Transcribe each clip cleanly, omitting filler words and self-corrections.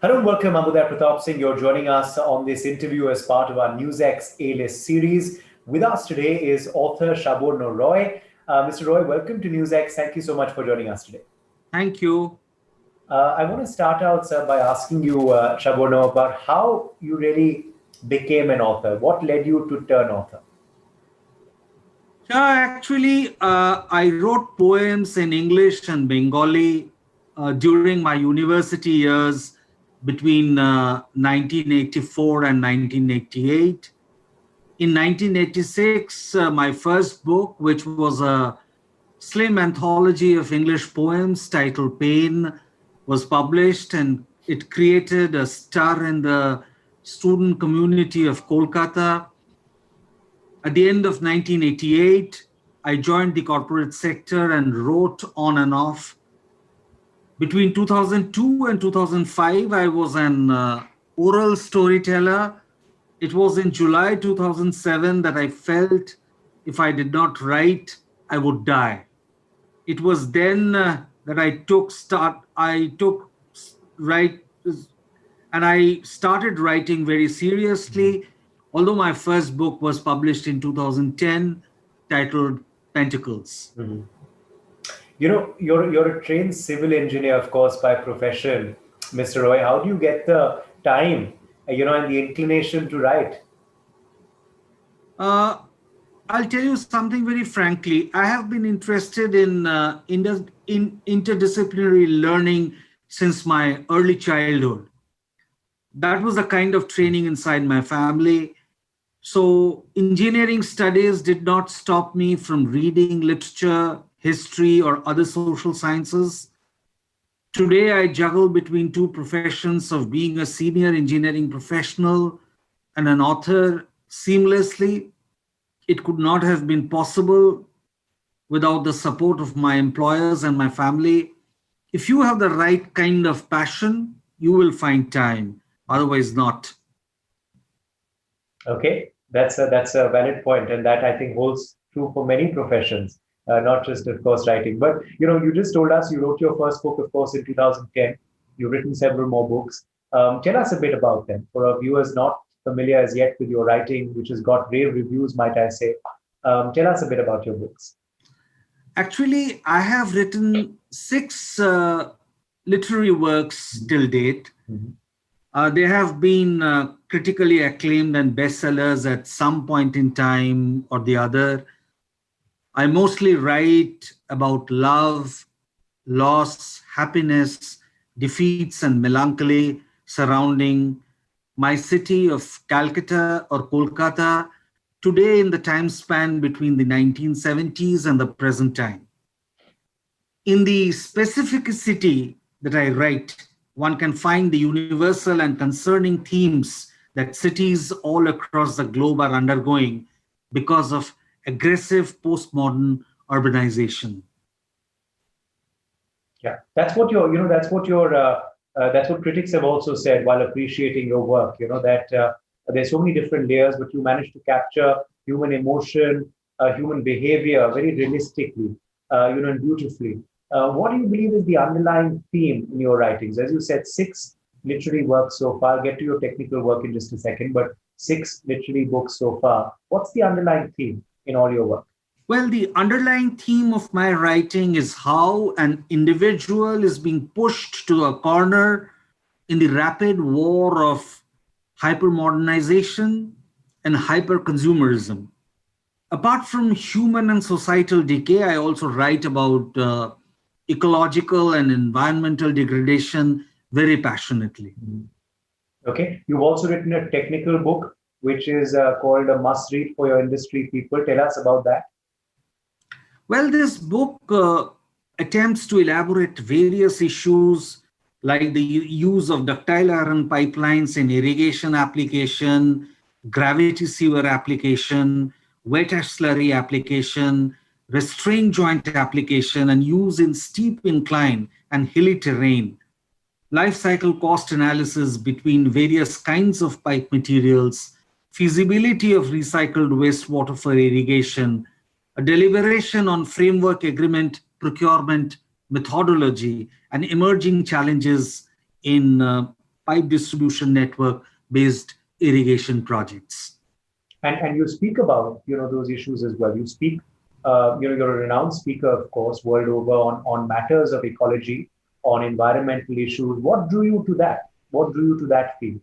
Hello and welcome, Ambuday Pratap Singh. You're joining us on this interview as part of our NewsX A-List series. With us today is author Shaborno Roy. Mr. Roy, welcome to NewsX. Thank you so much for joining us today. Thank you. I want to start out, sir, by asking you, Shaborno, about how you really became an author. What led you to turn author? Actually, I wrote poems in English and Bengali during my university years between 1984 and 1988. In 1986, my first book, which was a slim anthology of English poems titled Pain, was published, and it created a stir in the student community of Kolkata. At the end of 1988, I joined the corporate sector and wrote on and off. Between 2002 and 2005, I was an oral storyteller. It was in July 2007 that I felt if I did not write, I would die. It was then that I started writing very seriously, although my first book was published in 2010, titled Pentacles. Mm-hmm. You know, you're a trained civil engineer, of course, by profession, Mr. Roy. How do you get the time, and the inclination to write? I'll tell you something very frankly. I have been interested in interdisciplinary learning since my early childhood. That was a kind of training inside my family. So engineering studies did not stop me from reading literature, history, or other social sciences. Today, I juggle between two professions of being a senior engineering professional and an author seamlessly. It could not have been possible without the support of my employers and my family. If you have the right kind of passion, you will find time. Otherwise not. Okay, that's a valid point, and that I think holds true for many professions, not just, of course, writing. But you just told us you wrote your first book, of course, in 2010. You've written several more books. Tell us a bit about them for our viewers not familiar as yet with your writing, which has got rave reviews, might I say. Tell us a bit about your books. Actually, I have written 6 literary works till date. Mm-hmm. They have been critically acclaimed and bestsellers at some point in time or the other. I mostly write about love, loss, happiness, defeats, and melancholy surrounding my city of Calcutta or Kolkata today in the time span between the 1970s and the present time. In the specificity that I write, one can find the universal and concerning themes that cities all across the globe are undergoing because of aggressive postmodern urbanization. Yeah, that's what critics have also said while appreciating your work. That there's so many different layers, but you managed to capture human emotion, human behavior very realistically, and beautifully. What do you believe is the underlying theme in your writings? As you said, 6 literary works so far. I'll get to your technical work in just a second, but 6 literary books so far. What's the underlying theme in all your work? Well, the underlying theme of my writing is how an individual is being pushed to a corner in the rapid war of hypermodernization and hyperconsumerism. Apart from human and societal decay, I also write about ecological and environmental degradation very passionately. Okay. You've also written a technical book, which is called a must-read for your industry people. Tell us about that. Well, this book attempts to elaborate various issues like the use of ductile iron pipelines in irrigation application, gravity sewer application, wet ash slurry application, restraint joint application, and use in steep incline and hilly terrain, life cycle cost analysis between various kinds of pipe materials, feasibility of recycled wastewater for irrigation, a deliberation on framework agreement procurement methodology, and emerging challenges in pipe distribution network based irrigation projects. And you speak about, those issues as well. You speak, you're a renowned speaker, of course, world over on matters of ecology, on environmental issues. What drew you to that? What drew you to that field?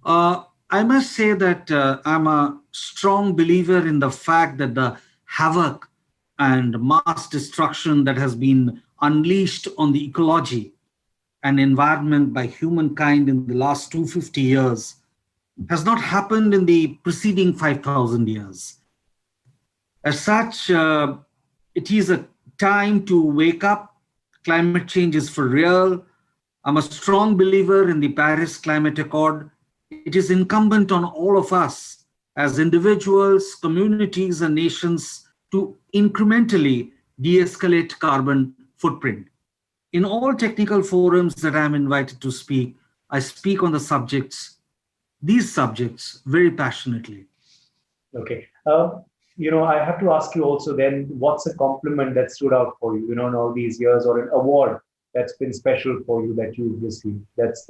I must say that I'm a strong believer in the fact that the havoc and mass destruction that has been unleashed on the ecology and environment by humankind in the last 250 years has not happened in the preceding 5,000 years. As such, it is a time to wake up. Climate change is for real. I'm a strong believer in the Paris Climate Accord. It is incumbent on all of us as individuals, communities, and nations to incrementally de-escalate carbon footprint. In all technical forums that I'm invited to speak, I speak on these subjects very passionately. Okay. I have to ask you also then, what's a compliment that stood out for you, in all these years, or an award that's been special for you that you've received? That's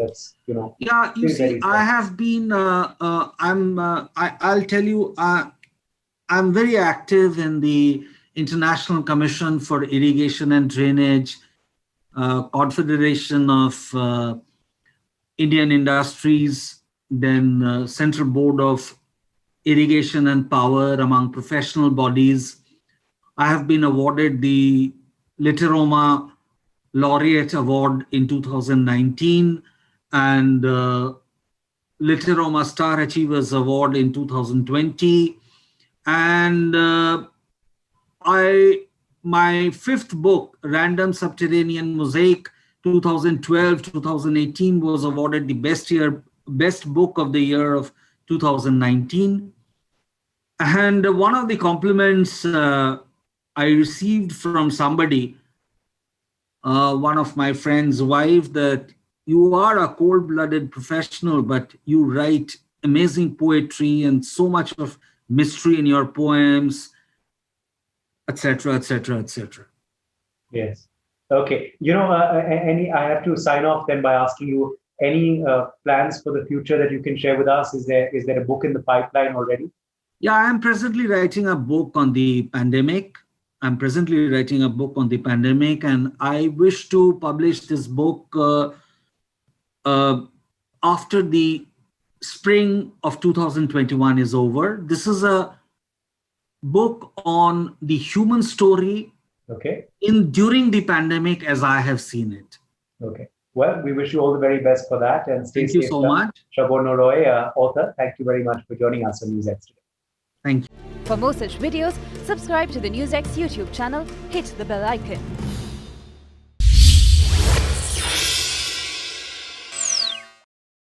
Yeah, you see, I have been, I'll tell you, I'm very active in the International Commission for Irrigation and Drainage, Confederation of Indian Industries, then Central Board of Irrigation and Power among professional bodies. I have been awarded the Literoma Laureate Award in 2019 and Literoma Star Achievers Award in 2020. And my fifth book, Random Subterranean Mosaic, 2012-2018, was awarded the best book of the year of 2019. And one of the compliments I received from somebody, one of my friend's wife, that you are a cold-blooded professional, but you write amazing poetry and so much of mystery in your poems, etc., etc., etc. Yes. Okay. I have to sign off then by asking you, any plans for the future that you can share with us? Is there a book in the pipeline already? Yeah, I'm presently writing a book on the pandemic. And I wish to publish this book after the spring of 2021 is over. This is a book on the human story during the pandemic as I have seen it. Okay. Well, we wish you all the very best for that, and stay safe. Thank you so much. Sraborna Roy, author, thank you very much for joining us on NewsX today. Thank you. For more such videos, subscribe to the NewsX YouTube channel, hit the bell icon.